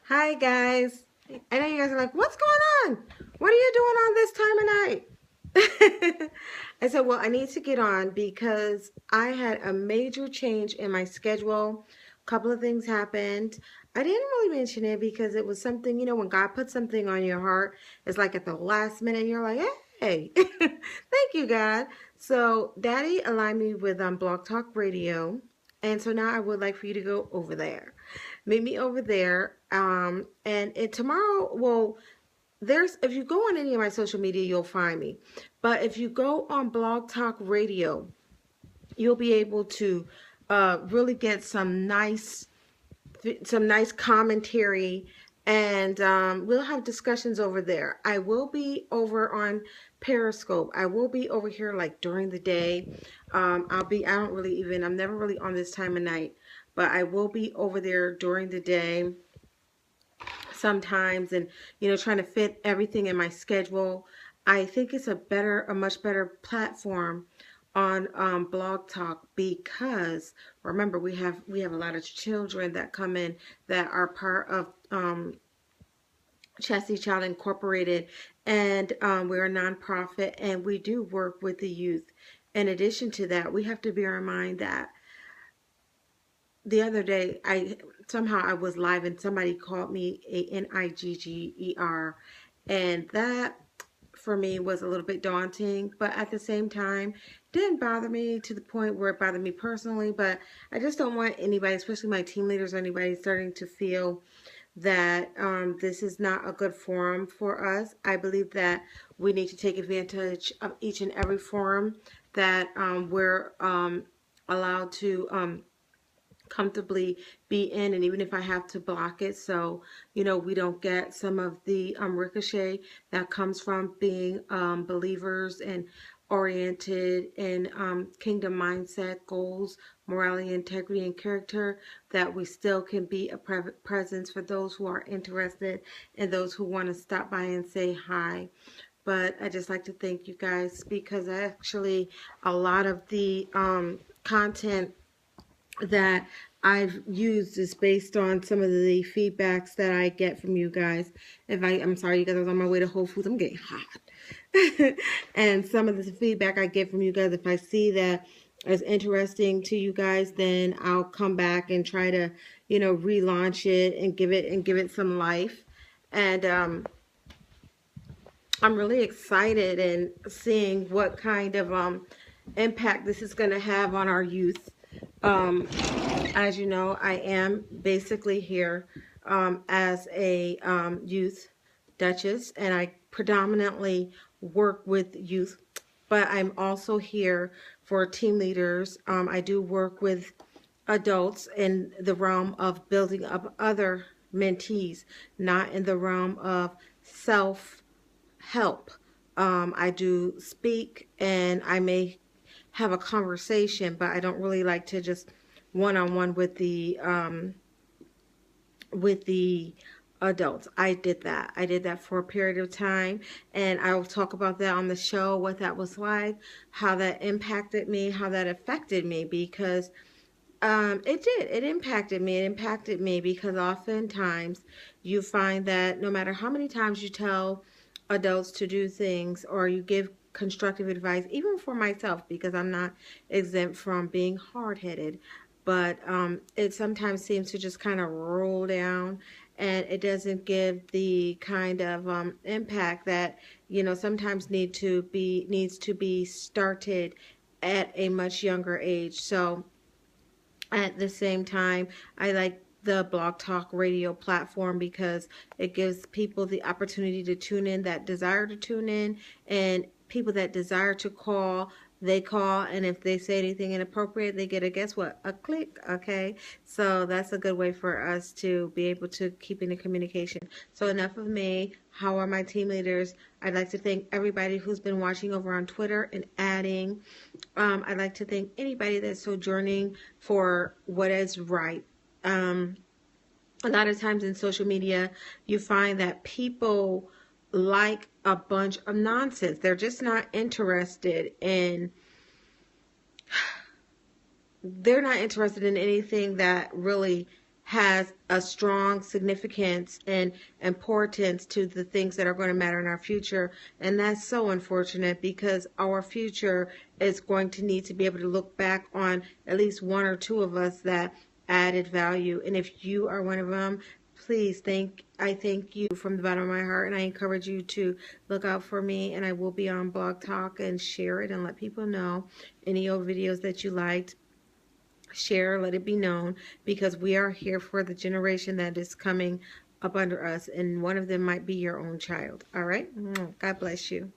Hi guys. I know you guys are like, what's going on? What are you doing on this time of night? I said, well, I need to get on because I had a major change in my schedule. A couple of things happened. I didn't really mention it because it was something, when God puts something on your heart, it's like at the last minute, you're like, hey, thank you, God. So Daddy aligned me with Blog Talk Radio. And so now I would like for you to go over there. Meet me over there. And tomorrow, well, there's if you go on any of my social media, you'll find me. But if you go on Blog Talk Radio, you'll be able to really get some nice commentary, and we'll have discussions over there. I will be over on Periscope. I will be over here like during the day. I'm never really on this time of night, but I will be over there during the day sometimes, and trying to fit everything in my schedule. I think it's a much better platform on Blog Talk, because remember, we have a lot of children that come in that are part of Chastity Child Incorporated, and we're a nonprofit, and we do work with the youth. In addition to that, we have to bear in mind that the other day I was live and somebody called me a Nigger, and that for me was a little bit daunting, but at the same time didn't bother me to the point where it bothered me personally. But I just don't want anybody, especially my team leaders or anybody, starting to feel that this is not a good forum for us. I believe that we need to take advantage of each and every forum that we're allowed to comfortably be in, and even if I have to block it, so we don't get some of the ricochet that comes from being believers and oriented in kingdom mindset, goals, morality, integrity, and character, that we still can be a presence for those who are interested and those who want to stop by and say hi. But I just like to thank you guys, because actually a lot of the content that I've used is based on some of the feedbacks that I get from you guys. I'm sorry, you guys, I was on my way to Whole Foods. I'm getting hot. And some of the feedback I get from you guys, if I see that is interesting to you guys, then I'll come back and try to, relaunch it and give it some life. And I'm really excited and seeing what kind of impact this is going to have on our youth. As you know, I am basically here as a youth duchess, and I predominantly work with youth, but I'm also here for team leaders. I do work with adults in the realm of building up other mentees, not in the realm of self-help. I do speak, and I may have a conversation, but I don't really like to just one-on-one with the adults. I did that. I did that for a period of time, and I will talk about that on the show, what that was like, how that impacted me, how that affected me, because it impacted me. It impacted me because oftentimes you find that no matter how many times you tell adults to do things, or you give constructive advice, even for myself, because I'm not exempt from being hard-headed, but it sometimes seems to just kind of roll down, and it doesn't give the kind of impact that sometimes needs to be started at a much younger age. So at the same time, I like the Blog Talk Radio platform because it gives people the opportunity to tune in that desire to tune in, and people that desire to call, they call, and if they say anything inappropriate, they get guess what? A click, okay? So that's a good way for us to be able to keep in the communication. So enough of me. How are my team leaders? I'd like to thank everybody who's been watching over on Twitter and adding. I'd like to thank anybody that's sojourning for what is right. A lot of times in social media, you find that people like a bunch of nonsense. They're just not interested in anything that really has a strong significance and importance to the things that are going to matter in our future. And that's so unfortunate, because our future is going to need to be able to look back on at least one or two of us that added value. And if you are one of them, please I thank you from the bottom of my heart, and I encourage you to look out for me, and I will be on Blog Talk, and share it and let people know any old videos that you liked. Share, let it be known, because we are here for the generation that is coming up under us, and one of them might be your own child. All right? God bless you.